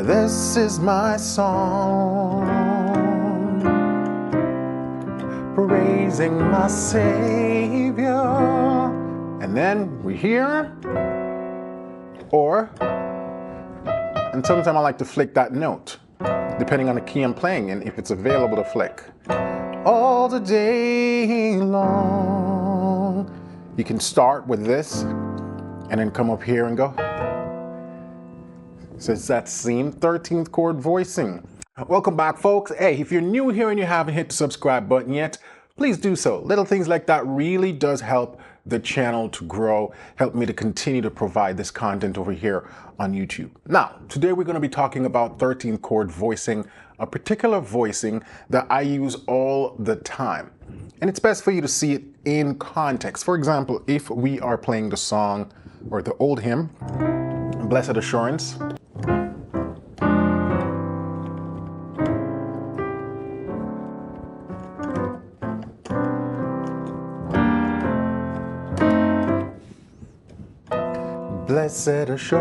This is my song, praising my Savior. And then we hear, or, and sometimes I like to flick that note, depending on the key I'm playing and if it's available to flick. All the day long. You can start with this and then come up here and go. So it's that same 13th chord voicing. Welcome back, folks. Hey, if you're new here and you haven't hit the subscribe button yet, please do so. Little things like that really does help the channel to grow, help me to continue to provide this content over here on YouTube. Now, today we're going to be talking about 13th chord voicing, a particular voicing that I use all the time. And it's best for you to see it in context. For example, if we are playing the song or the old hymn, Blessed Assurance, blessed assurance,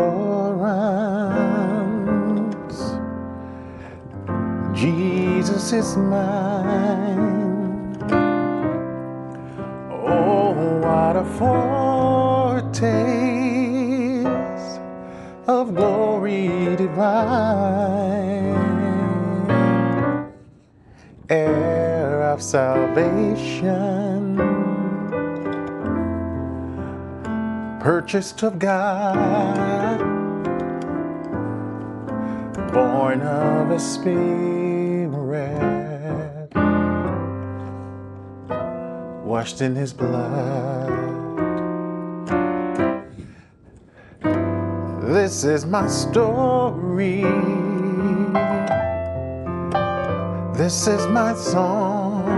Jesus is mine. Oh, what a foretaste of glory divine, heir of salvation, purchased of God, born of a Spirit, washed in His blood. This is my story. This is my song,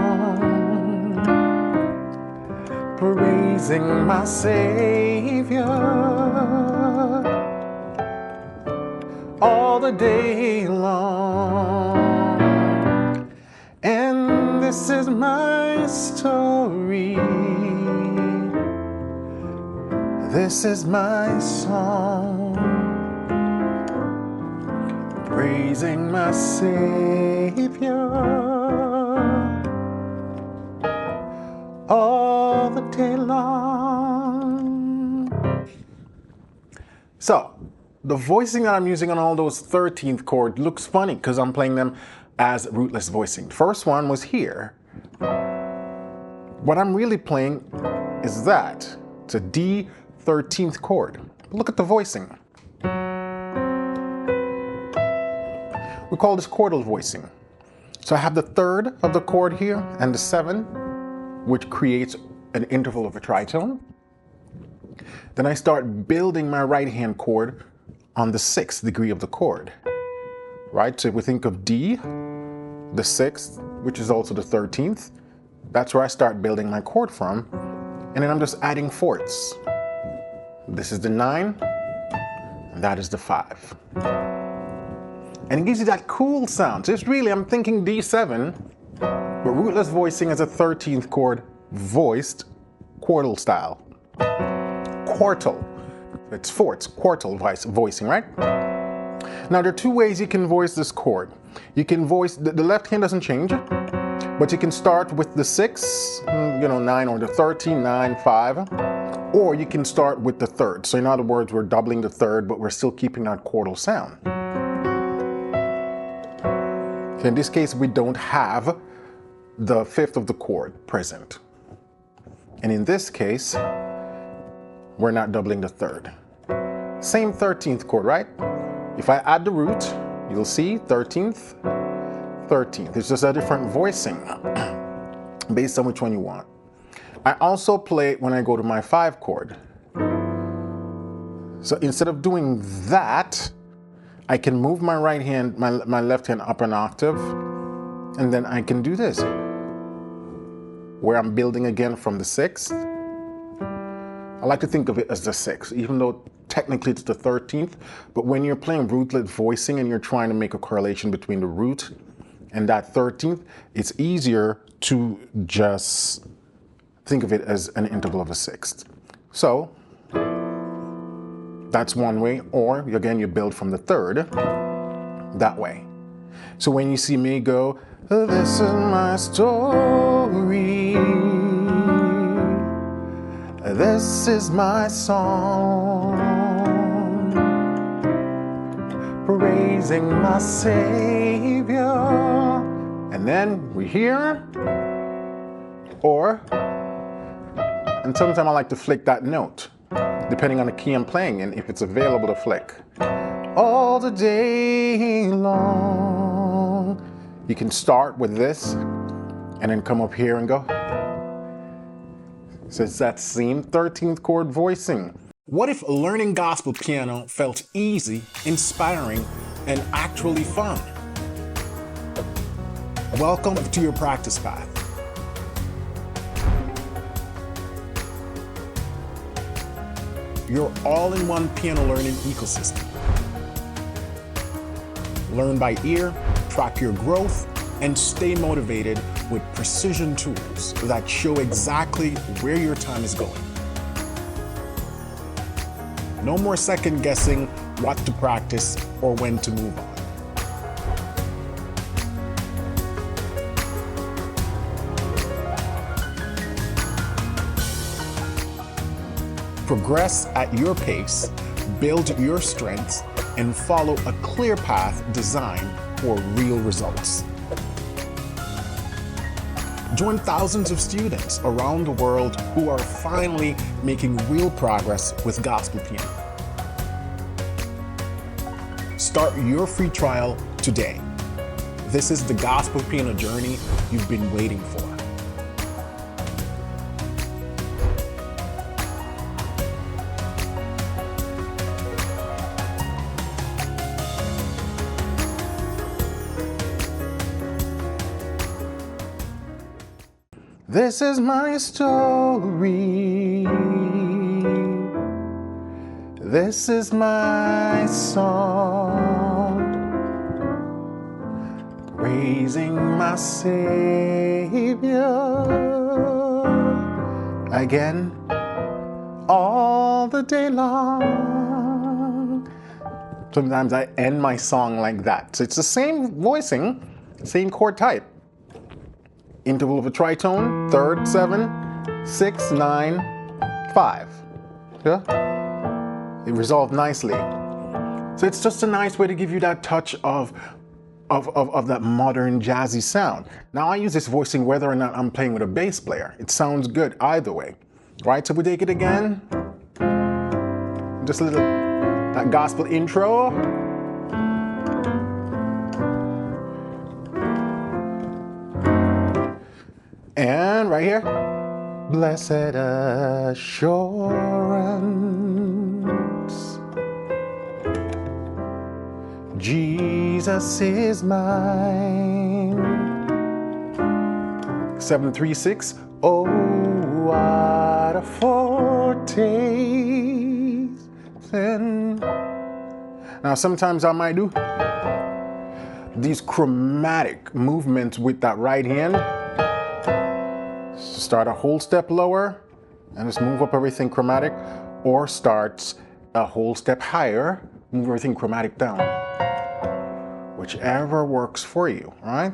praising my Savior all the day long. And this is my story. This is my song, praising my Savior all the day long. So, the voicing that I'm using on all those 13th chord looks funny because I'm playing them as rootless voicing. The first one was here. What I'm really playing is that. It's a D 13th chord. Look at the voicing. We call this chordal voicing. So I have the third of the chord here and the 7, which creates an interval of a tritone. Then I start building my right hand chord on the 6th degree of the chord. Right? So if we think of D, the 6th, which is also the 13th, that's where I start building my chord from. And then I'm just adding fourths. This is the 9, and that is the 5. And it gives you that cool sound. So it's really, I'm thinking D7, but rootless voicing is a 13th chord voiced quartal style. Quartal. It's fourths, quartal voicing, right? Now there are two ways you can voice this chord. You can voice, the left hand doesn't change, but you can start with the 6, 9, or the 13, 9, 5, or you can start with the 3rd. So in other words, we're doubling the 3rd, but we're still keeping that quartal sound. So in this case, we don't have the 5th of the chord present. And in this case, we're not doubling the 3rd. Same 13th chord, right? If I add the root, you'll see 13th, 13th. It's just a different voicing based on which one you want. I also play it when I go to my 5 chord. So instead of doing that, I can move my right hand, my left hand up an octave, and then I can do this, where I'm building again from the 6th. I like to think of it as the 6th, even though technically it's the 13th, but when you're playing rootless voicing and you're trying to make a correlation between the root and that 13th, it's easier to just think of it as an interval of a 6th. So that's one way, or again, you build from the 3rd. that way. So when you see me go, this is my story, this is my song, praising my Savior, and then we hear, or, and sometimes I like to flick that note, depending on the key I'm playing and if it's available to flick. All the day long. You can start with this and then come up here and go. So it's that same 13th chord voicing. What if learning gospel piano felt easy, inspiring, and actually fun? Welcome to your practice path. Your all-in-one piano learning ecosystem. Learn by ear, track your growth, and stay motivated with precision tools that show exactly where your time is going. No more second guessing what to practice or when to move on. Progress at your pace, build your strengths, and follow a clear path designed for real results. Join thousands of students around the world who are finally making real progress with gospel piano. Start your free trial today. This is the gospel piano journey you've been waiting for. This is my story, this is my song, praising my Savior, again, all the day long. Sometimes I end my song like that. So it's the same voicing, same chord type. Interval of a tritone, third, 7, 6, 9, 5. Yeah? It resolved nicely. So it's just a nice way to give you that touch of that modern jazzy sound. Now I use this voicing whether or not I'm playing with a bass player. It sounds good either way. Right, so we take it again. Just a little, that gospel intro. And right here, blessed assurance, Jesus is mine. 736, oh, what a foretaste. Now sometimes I might do these chromatic movements with that right hand. Start a whole step lower and just move up everything chromatic, or start a whole step higher, move everything chromatic down. Whichever works for you, all right?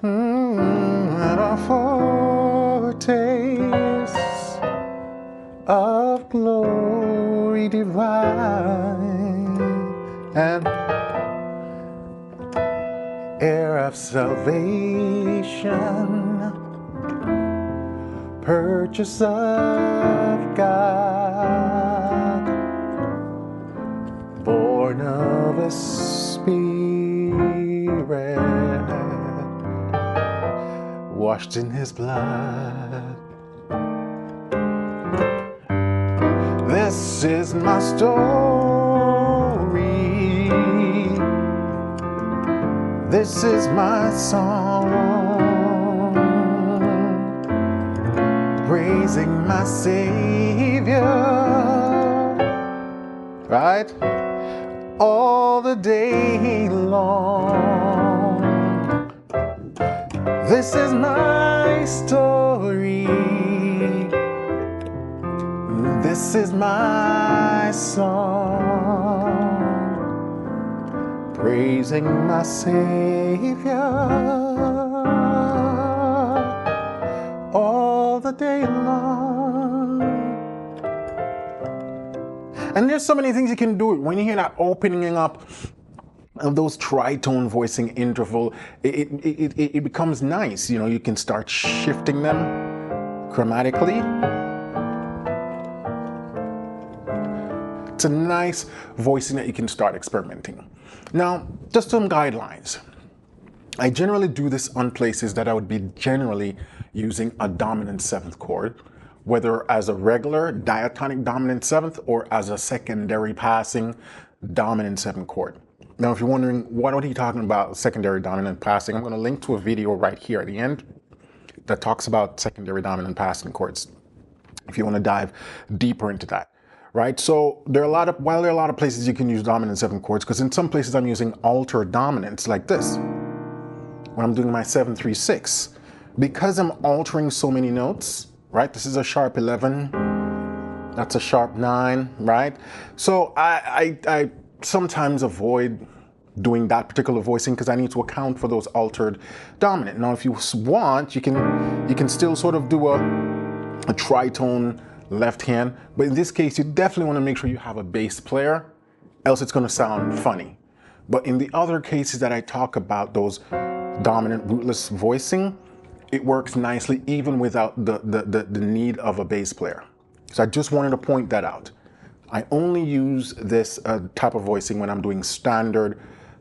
And a foretaste of glory divine and heir of salvation, purchase of God, born of a Spirit, washed in His blood. This is my story, this is my song, praising my Savior, right? All the day long. This is my story, this is my song, praising my Savior all the day long. And there's so many things you can do when you hear that opening up of those tritone voicing interval. It becomes nice. You know, you can start shifting them chromatically. It's a nice voicing that you can start experimenting. Now, just some guidelines. I generally do this on places that I would be generally using a dominant 7th chord, whether as a regular diatonic dominant 7th or as a secondary passing dominant 7th chord. Now, if you're wondering, what are he talking about, secondary dominant passing, I'm going to link to a video right here at the end that talks about secondary dominant passing chords, if you want to dive deeper into that. Right, so there are a lot of places you can use dominant 7th chords, because in some places I'm using altered dominants like this when I'm doing my 7-3-6, because I'm altering so many notes. Right, this is a sharp 11, that's a sharp 9, right? So I sometimes avoid doing that particular voicing because I need to account for those altered dominant. Now, if you want, you can still sort of do a tritone left hand, but in this case you definitely want to make sure you have a bass player, else it's going to sound funny. But in the other cases that I talk about, those dominant rootless voicing, it works nicely even without the need of a bass player. So I just wanted to point that out. I only use this type of voicing when I'm doing standard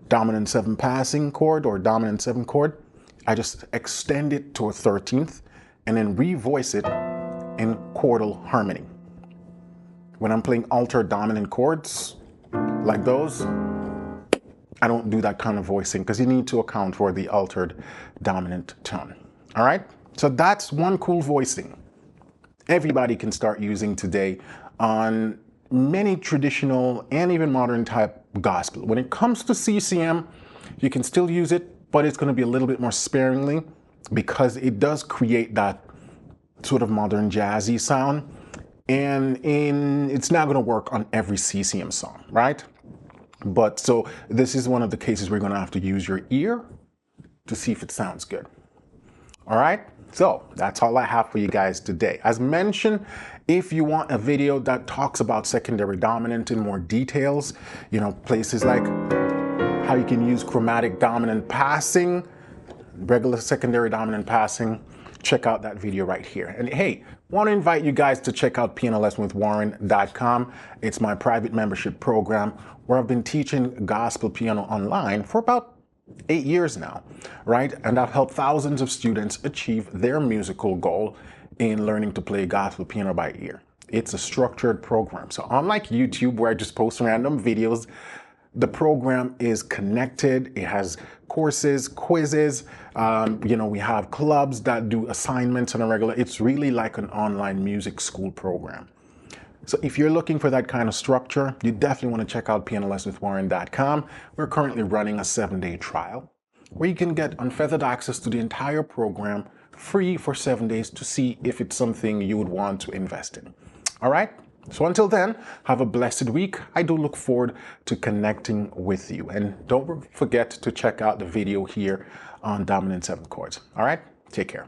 dominant 7 passing chord or dominant 7 chord. I just extend it to a 13th and then revoice it in chordal harmony. When I'm playing altered dominant chords like those, I don't do that kind of voicing because you need to account for the altered dominant tone. All right, so that's one cool voicing everybody can start using today on many traditional and even modern type gospel. When it comes to CCM, you can still use it, but it's going to be a little bit more sparingly because it does create that sort of modern jazzy sound, and it's not going to work on every CCM song, right? But so this is one of the cases where you're going to have to use your ear to see if it sounds good. All right, so that's all I have for you guys today. As mentioned, if you want a video that talks about secondary dominant in more details, you know, places like how you can use chromatic dominant passing, regular secondary dominant passing, check out that video right here. And hey, want to invite you guys to check out pianolessonwithwarren.com. It's my private membership program where I've been teaching gospel piano online for about 8 years now, right? And I've helped thousands of students achieve their musical goal in learning to play gospel piano by ear. It's a structured program. So unlike YouTube, where I just post random videos, the program is connected. It has courses, quizzes. You know, we have clubs that do assignments on a regular. It's really like an online music school program. So if you're looking for that kind of structure, you definitely want to check out pianolessonwithwarren.com. We're currently running a 7-day trial where you can get unfeathered access to the entire program free for 7 days to see if it's something you would want to invest in. All right? So until then, have a blessed week. I do look forward to connecting with you. And don't forget to check out the video here on dominant 7 chords. All right? Take care.